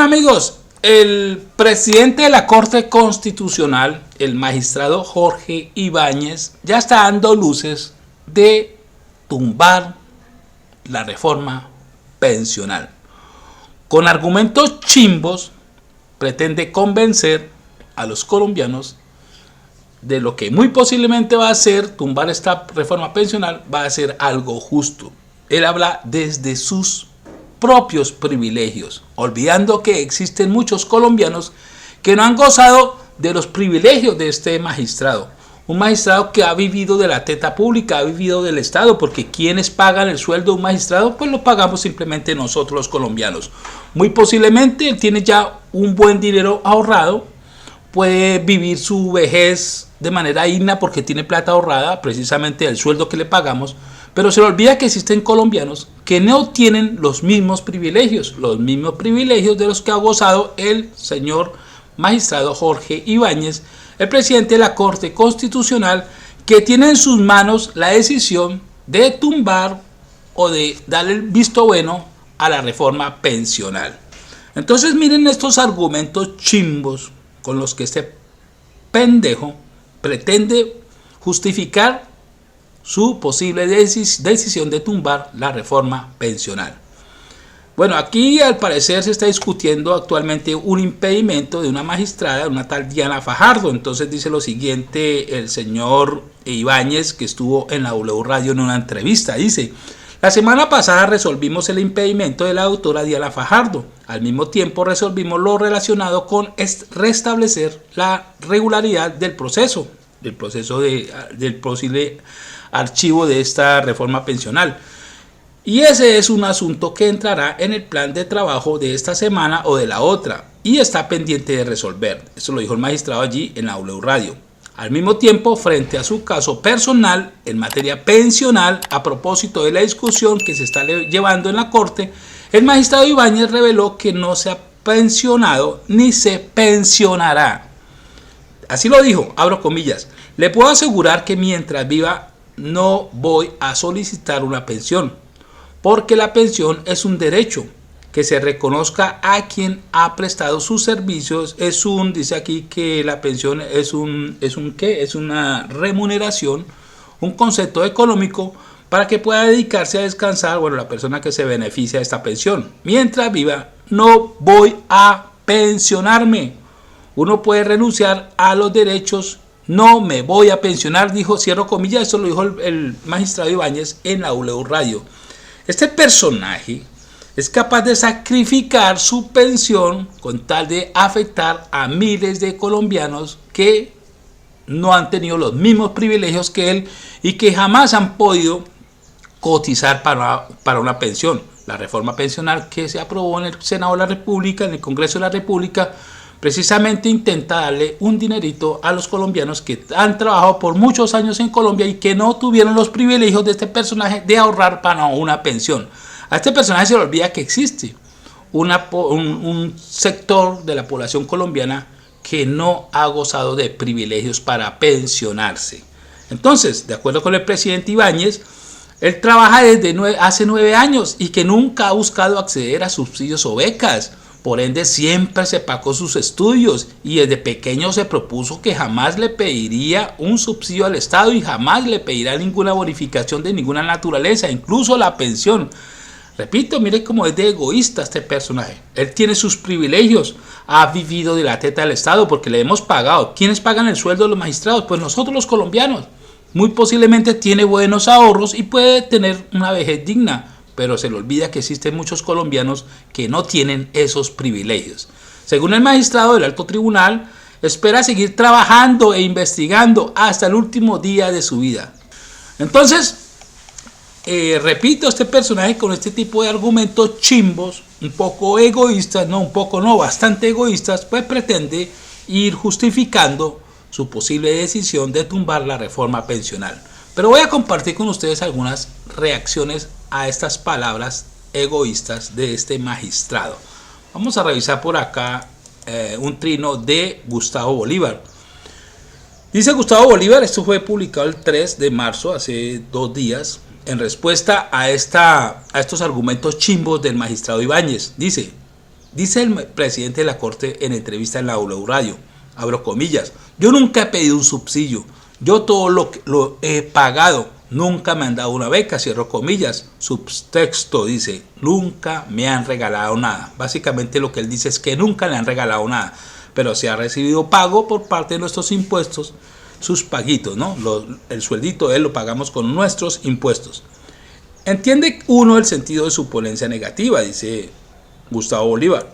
amigos, el presidente de la Corte Constitucional, el magistrado Jorge Ibáñez, ya está dando luces de tumbar la reforma pensional. Con argumentos chimbos, pretende convencer a los colombianos de lo que muy posiblemente va a ser tumbar esta reforma pensional, va a ser algo justo. Él habla desde sus propios privilegios, olvidando que existen muchos colombianos que no han gozado de los privilegios de este magistrado. Un magistrado que ha vivido de la teta pública, ha vivido del Estado, porque quienes pagan el sueldo de un magistrado, pues lo pagamos simplemente nosotros los colombianos. Muy posiblemente él tiene ya un buen dinero ahorrado, puede vivir su vejez de manera digna porque tiene plata ahorrada, precisamente del sueldo que le pagamos, pero se le olvida que existen colombianos que no tienen los mismos privilegios de los que ha gozado el señor magistrado Jorge Ibáñez, el presidente de la Corte Constitucional, que tiene en sus manos la decisión de tumbar o de darle el visto bueno a la reforma pensional. Entonces miren estos argumentos chimbos con los que este pendejo pretende justificar su posible decisión de tumbar la reforma pensional. Bueno, aquí al parecer se está discutiendo actualmente un impedimento de una magistrada, una tal Diana Fajardo. Entonces dice lo siguiente el señor Ibáñez, que estuvo en la W Radio en una entrevista. Dice: la semana pasada resolvimos el impedimento de la doctora Diana Fajardo. Al mismo tiempo resolvimos lo relacionado con restablecer la regularidad del proceso del posible archivo de esta reforma pensional. Y ese es un asunto que entrará en el plan de trabajo de esta semana o de la otra y está pendiente de resolver. Eso lo dijo el magistrado allí en la W Radio. Al mismo tiempo, frente a su caso personal en materia pensional, a propósito de la discusión que se está llevando en la Corte, el magistrado Ibáñez reveló que no se ha pensionado ni se pensionará. Así lo dijo, abro comillas: le puedo asegurar que mientras viva no voy a solicitar una pensión, porque la pensión es un derecho que se reconozca a quien ha prestado sus servicios. Dice aquí que la pensión es una remuneración, un concepto económico para que pueda dedicarse a descansar, la persona que se beneficia de esta pensión. Mientras viva no voy a pensionarme. Uno puede renunciar a los derechos. No me voy a pensionar, dijo, cierro comillas. Eso lo dijo el magistrado Ibáñez en la W Radio. Este personaje es capaz de sacrificar su pensión con tal de afectar a miles de colombianos que no han tenido los mismos privilegios que él y que jamás han podido cotizar para una pensión. La reforma pensional que se aprobó en el Senado de la República, en el Congreso de la República, precisamente intenta darle un dinerito a los colombianos que han trabajado por muchos años en Colombia y que no tuvieron los privilegios de este personaje de ahorrar para una pensión. A este personaje se le olvida que existe un sector de la población colombiana que no ha gozado de privilegios para pensionarse. Entonces, de acuerdo con el presidente Ibáñez, él trabaja desde hace 9 años y que nunca ha buscado acceder a subsidios o becas. Por ende, siempre se pagó sus estudios y desde pequeño se propuso que jamás le pediría un subsidio al Estado y jamás le pedirá ninguna bonificación de ninguna naturaleza, incluso la pensión. Repito, mire cómo es de egoísta este personaje. Él tiene sus privilegios, ha vivido de la teta del Estado porque le hemos pagado. ¿Quiénes pagan el sueldo de los magistrados? Pues nosotros los colombianos. Muy posiblemente tiene buenos ahorros y puede tener una vejez digna, pero se le olvida que existen muchos colombianos que no tienen esos privilegios. Según el magistrado del Alto Tribunal, espera seguir trabajando e investigando hasta el último día de su vida. Entonces, repito, este personaje con este tipo de argumentos chimbos, un poco egoístas, bastante egoístas, pues pretende ir justificando su posible decisión de tumbar la reforma pensional. Pero voy a compartir con ustedes algunas reacciones a estas palabras egoístas de este magistrado. Vamos a revisar por acá un trino de Gustavo Bolívar. Dice Gustavo Bolívar, esto fue publicado el 3 de marzo, hace 2 días, en respuesta a estos argumentos chimbos del magistrado Ibáñez. Dice: Dice el presidente de la Corte en entrevista en la W Radio, abro comillas, yo nunca he pedido un subsidio, yo todo lo he pagado, nunca me han dado una beca, cierro comillas, subtexto dice, nunca me han regalado nada. Básicamente lo que él dice es que nunca le han regalado nada, pero se ha recibido pago por parte de nuestros impuestos, sus paguitos, ¿no? El sueldito de él lo pagamos con nuestros impuestos. Entiende uno el sentido de su ponencia negativa, dice Gustavo Bolívar.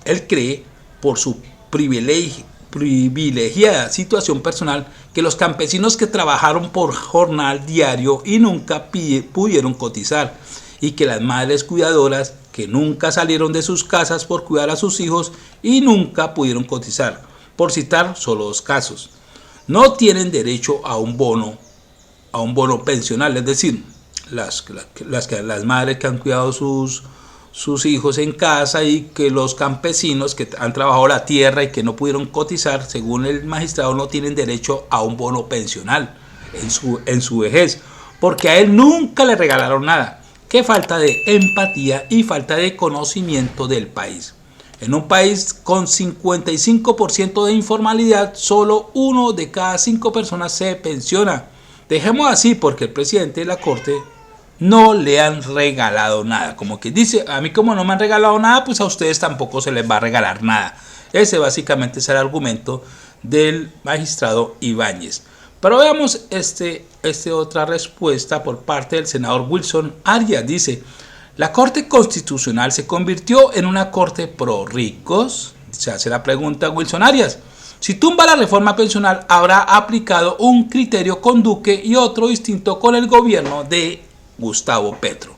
Él cree, por su privilegiada situación personal, que los campesinos que trabajaron por jornal diario y nunca pudieron cotizar, y que las madres cuidadoras que nunca salieron de sus casas por cuidar a sus hijos y nunca pudieron cotizar, por citar solo 2 casos, no tienen derecho a un bono pensional, es decir, las madres que han cuidado sus hijos en casa y que los campesinos que han trabajado la tierra y que no pudieron cotizar, según el magistrado, no tienen derecho a un bono pensional en su vejez, porque a él nunca le regalaron nada. Qué falta de empatía y falta de conocimiento del país. En un país con 55% de informalidad, solo 1 de cada 5 personas se pensiona. Dejemos así, porque el presidente de la Corte no le han regalado nada. Como que dice, a mí como no me han regalado nada, pues a ustedes tampoco se les va a regalar nada. Ese básicamente es el argumento del magistrado Ibáñez. Pero veamos otra respuesta por parte del senador Wilson Arias. Dice, la Corte Constitucional se convirtió en una corte pro ricos. Se hace la pregunta Wilson Arias. Si tumba la reforma pensional, habrá aplicado un criterio con Duque y otro distinto con el gobierno de Gustavo Petro.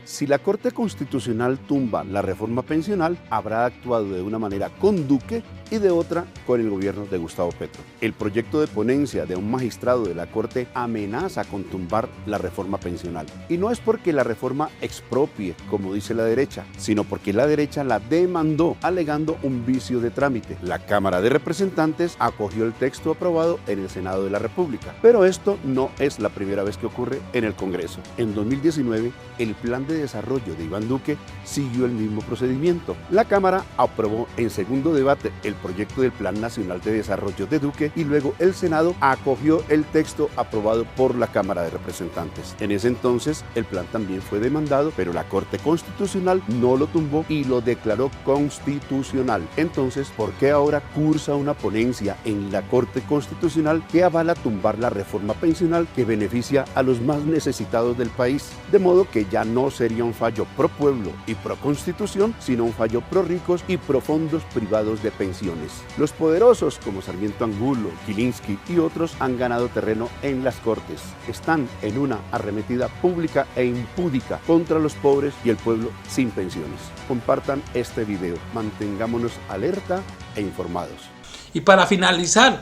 Si la Corte Constitucional tumba la reforma pensional, habrá actuado de una manera con Duque y de otra con el gobierno de Gustavo Petro. El proyecto de ponencia de un magistrado de la Corte amenaza con tumbar la reforma pensional. Y no es porque la reforma expropie, como dice la derecha, sino porque la derecha la demandó alegando un vicio de trámite. La Cámara de Representantes acogió el texto aprobado en el Senado de la República. Pero esto no es la primera vez que ocurre en el Congreso. En 2019, el plan de desarrollo de Iván Duque siguió el mismo procedimiento. La Cámara aprobó en segundo debate el proyecto del Plan Nacional de Desarrollo de Duque y luego el Senado acogió el texto aprobado por la Cámara de Representantes. En ese entonces el plan también fue demandado, pero la Corte Constitucional no lo tumbó y lo declaró constitucional. Entonces, ¿por qué ahora cursa una ponencia en la Corte Constitucional que avala tumbar la reforma pensional que beneficia a los más necesitados del país? De modo que ya no sería un fallo pro pueblo y pro constitución, sino un fallo pro ricos y pro fondos privados de pensiones. Los poderosos como Sarmiento Angulo, Gilinski y otros han ganado terreno en las cortes. Están en una arremetida pública e impúdica contra los pobres y el pueblo sin pensiones. Compartan este video, mantengámonos alerta e informados. Y para finalizar,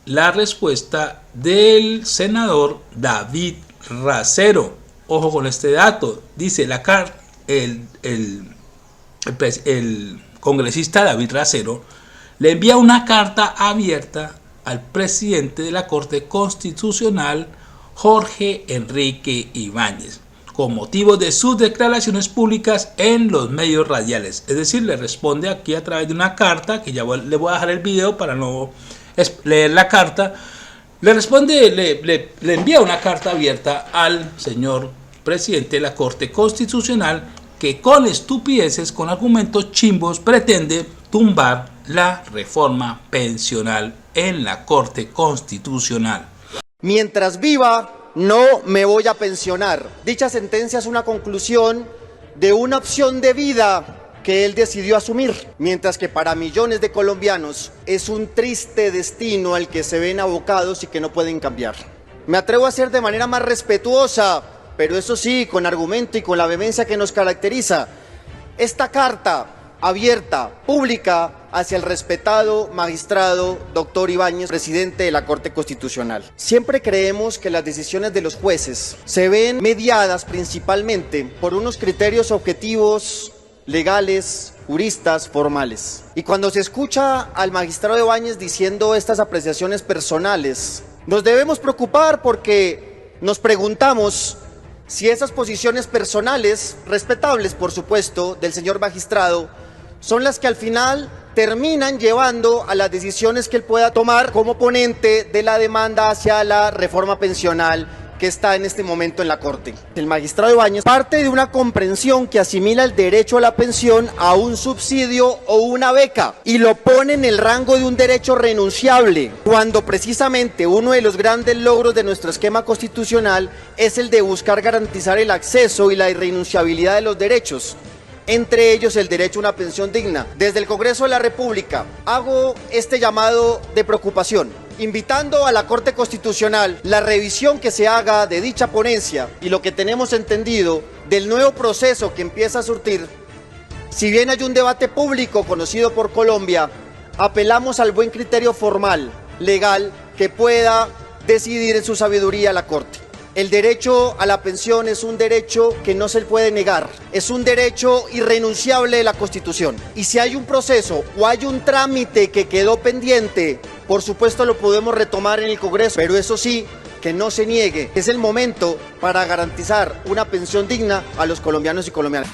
la respuesta del senador David Racero. Ojo con este dato, dice el congresista David Racero le envía una carta abierta al presidente de la Corte Constitucional, Jorge Enrique Ibáñez, con motivo de sus declaraciones públicas en los medios radiales. Es decir, le responde aquí a través de una carta, que ya le voy a dejar el video para no leer la carta. Le responde, le envía una carta abierta al señor presidente de la Corte Constitucional, que con estupideces, con argumentos chimbos, pretende tumbar la reforma pensional en la Corte Constitucional. Mientras viva, no me voy a pensionar. Dicha sentencia es una conclusión de una opción de vida que él decidió asumir, mientras que para millones de colombianos es un triste destino al que se ven abocados y que no pueden cambiar. Me atrevo a hacer de manera más respetuosa, pero eso sí, con argumento y con la vehemencia que nos caracteriza, esta carta abierta, pública, hacia el respetado magistrado doctor Ibáñez, presidente de la Corte Constitucional. Siempre creemos que las decisiones de los jueces se ven mediadas principalmente por unos criterios objetivos, legales, juristas, formales. Y cuando se escucha al magistrado Ibáñez diciendo estas apreciaciones personales, nos debemos preocupar porque nos preguntamos si esas posiciones personales, respetables por supuesto, del señor magistrado, son las que al final terminan llevando a las decisiones que él pueda tomar como ponente de la demanda hacia la reforma pensional que está en este momento en la Corte. El magistrado Ibáñez parte de una comprensión que asimila el derecho a la pensión a un subsidio o una beca y lo pone en el rango de un derecho renunciable, cuando precisamente uno de los grandes logros de nuestro esquema constitucional es el de buscar garantizar el acceso y la irrenunciabilidad de los derechos, entre ellos el derecho a una pensión digna. Desde el Congreso de la República hago este llamado de preocupación, invitando a la Corte Constitucional la revisión que se haga de dicha ponencia y lo que tenemos entendido del nuevo proceso que empieza a surtir. Si bien hay un debate público conocido por Colombia, apelamos al buen criterio formal, legal, que pueda decidir en su sabiduría la Corte. El derecho a la pensión es un derecho que no se puede negar, es un derecho irrenunciable de la Constitución. Y si hay un proceso o hay un trámite que quedó pendiente, por supuesto lo podemos retomar en el Congreso, pero eso sí, que no se niegue. Es el momento para garantizar una pensión digna a los colombianos y colombianas.